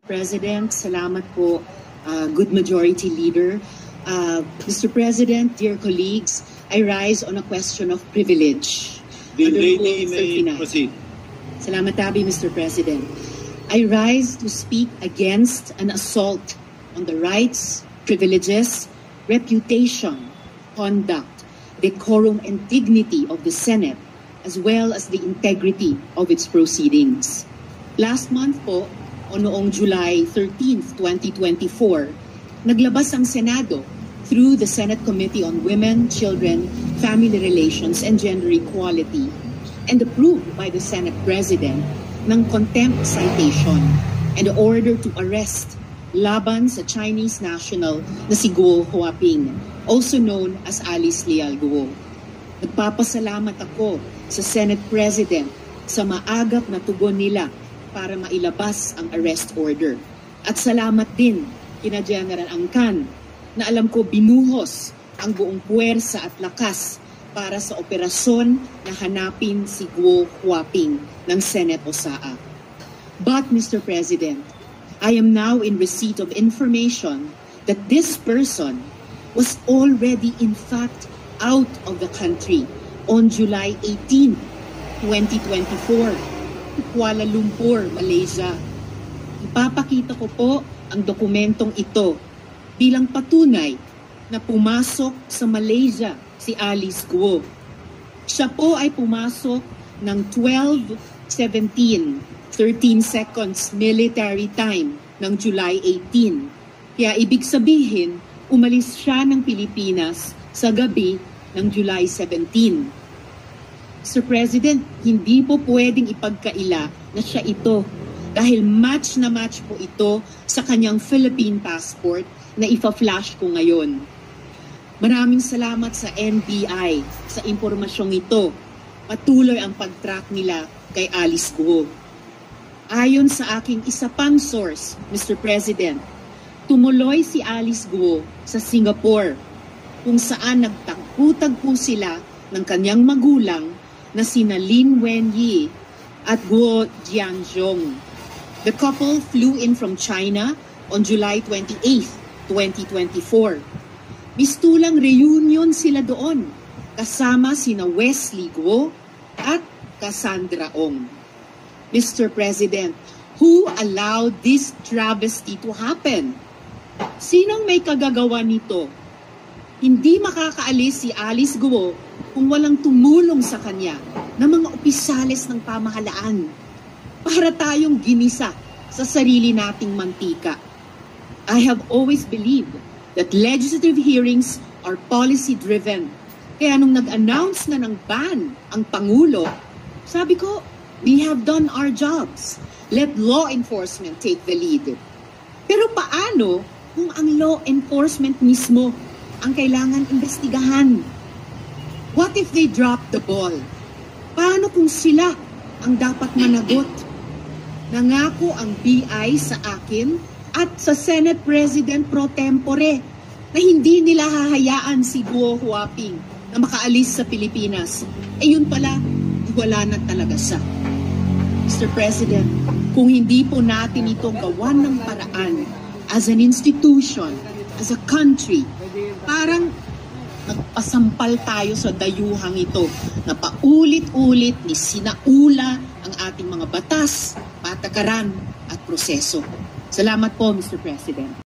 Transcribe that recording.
President, salamat po, good majority leader. Mr. President, dear colleagues, I rise on a question of privilege. The lady may proceed. Salamat tabi, Mr. President. I rise to speak against an assault on the rights, privileges, reputation, conduct, decorum and dignity of the Senate, as well as the integrity of its proceedings. Last month po, o noong July 13, 2024, naglabas ang Senado through the Senate Committee on Women, Children, Family Relations, and Gender Equality and approved by the Senate President ng contempt citation and order to arrest laban sa Chinese national na si Guo Huaping, also known as Alice Leal Guo. Nagpapasalamat ako sa Senate President sa maagap na tugon nila para mailabas ang arrest order. At salamat din kina General Angkan na alam ko binuhos ang buong puwersa at lakas para sa operasyon na hanapin si Guo Huaping ng Senate OSAA. But Mr. President, I am now in receipt of information that this person was already in fact out of the country on July 18, 2024. Kuala Lumpur, Malaysia. Ipapakita ko po ang dokumentong ito bilang patunay na pumasok sa Malaysia si Alice Guo. Siya po ay pumasok ng 12:17, 13 seconds military time ng July 18. Kaya ibig sabihin, umalis siya ng Pilipinas sa gabi ng July 17. Sir President, hindi po pwedeng ipagkaila na siya ito dahil match na match po ito sa kanyang Philippine passport na ipa-flash ko ngayon. Maraming salamat sa NBI sa impormasyong ito. Patuloy ang pag-track nila kay Alice Guo. Ayon sa aking isa pang source, Mr. President, tumuloy si Alice Guo sa Singapore kung saan nagtagpo-tagpo sila ng kanyang magulang na sina Lin Wenyi at Guo Jianzhong. The couple flew in from China on July 28, 2024. Mistulang reunion sila doon kasama sina Wesley Guo at Cassandra Ong. Mr. President, who allowed this travesty to happen? Sinong may kagagawa nito? Hindi makakaalis si Alice Guo kung walang tumulong sa kanya ng mga opisyales ng pamahalaan para tayong ginisa sa sarili nating mantika. I have always believed that legislative hearings are policy-driven. Kaya nung nag-announce na ng ban ang Pangulo, sabi ko, we have done our jobs. Let law enforcement take the lead. Pero paano kung ang law enforcement mismo ang kailangan investigahan? What if they drop the ball? Paano kung sila ang dapat managot? Nangako ang BI sa akin at sa Senate President pro tempore na hindi nila hahayaan si Guo Huaping na makaalis sa Pilipinas. Eh yun pala, wala na talaga siya. Mr. President, kung hindi po natin ito gawan ng paraan as an institution, as a country, parang nagpasampal tayo sa dayuhang ito na paulit-ulit ni sinaula ang ating mga batas, patakaran at proseso. Salamat po, Mr. President.